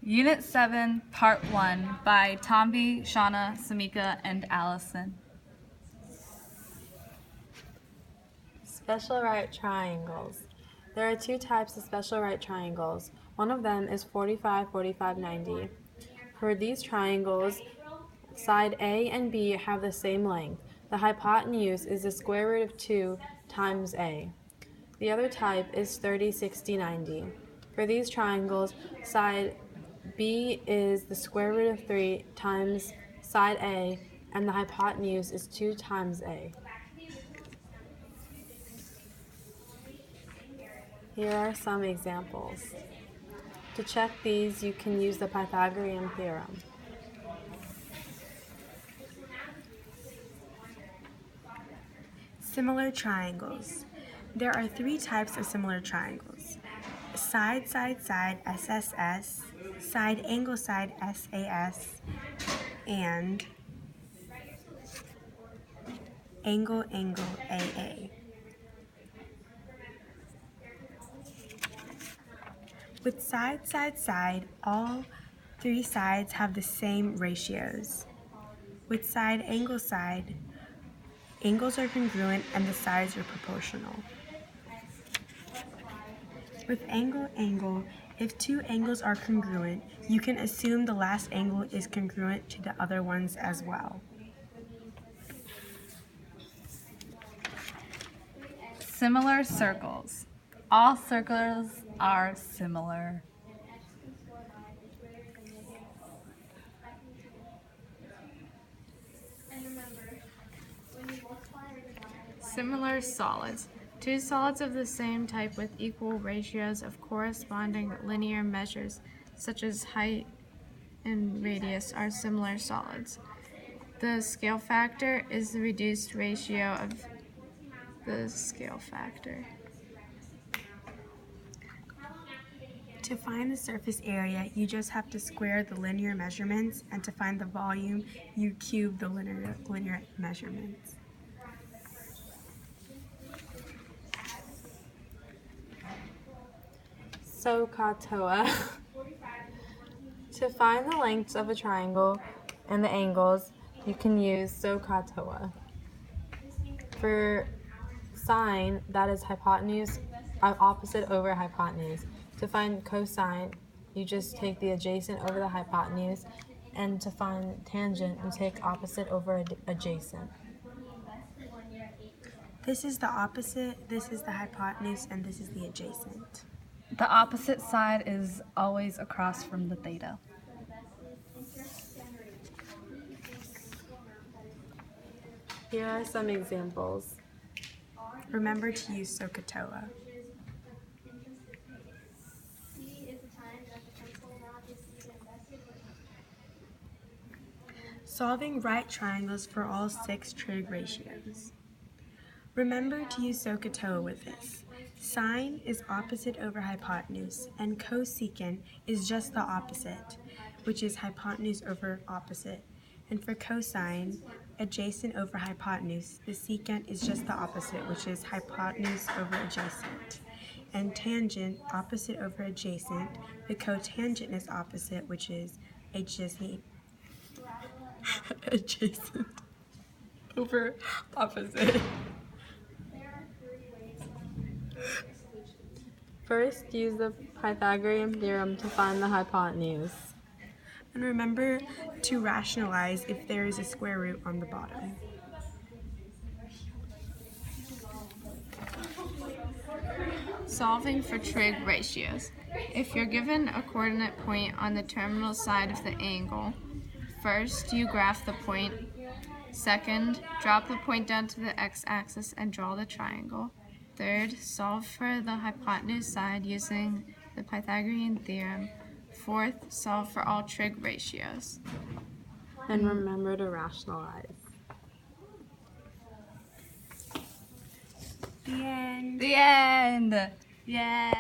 Unit 7, Part 1 by Tomby, Shauna, Samika, and Allison. Special right triangles. There are two types of special right triangles. One of them is 45, 45, 90. For these triangles, side A and B have the same length. The hypotenuse is the square root of 2 times A. The other type is 30, 60, 90. For these triangles, side B is the square root of 3 times side A, and the hypotenuse is 2 times A. Here are some examples. To check these, you can use the Pythagorean theorem. Similar triangles. There are three types of similar triangles. Side, side, side, SSS, side, angle, side, SAS, and angle, angle, AA. With side, side, side, all three sides have the same ratios. With side, angles are congruent and the sides are proportional. With angle, angle, if two angles are congruent, you can assume the last angle is congruent to the other ones as well. Similar circles. All circles are similar. Similar solids. Two solids of the same type with equal ratios of corresponding linear measures, such as height and radius, are similar solids. The scale factor is the reduced ratio of the scale factor. To find the surface area, you just have to square the linear measurements, and to find the volume, you cube the linear measurements. SOHCAHTOA. To find the lengths of a triangle and the angles, you can use SOHCAHTOA. For sine, that is hypotenuse, opposite over hypotenuse. To find cosine, you just take the adjacent over the hypotenuse, and to find tangent, you take opposite over adjacent. This is the opposite, this is the hypotenuse, and this is the adjacent. The opposite side is always across from the theta. Here are some examples. Remember to use SOHCAHTOA. Solving right triangles for all 6 trig ratios. Remember to use SOHCAHTOA with this. Sine is opposite over hypotenuse, and cosecant is just the opposite, which is hypotenuse over opposite. And for cosine, adjacent over hypotenuse, the secant is just the opposite, which is hypotenuse over adjacent. And tangent, opposite over adjacent, the cotangent is opposite, which is adjacent over opposite. First, use the Pythagorean theorem to find the hypotenuse. And remember to rationalize if there is a square root on the bottom. Solving for trig ratios. If you're given a coordinate point on the terminal side of the angle, first you graph the point. Second, drop the point down to the x-axis and draw the triangle. Third, solve for the hypotenuse side using the Pythagorean theorem. Fourth, solve for all trig ratios. And remember to rationalize. The end. The end! Yay!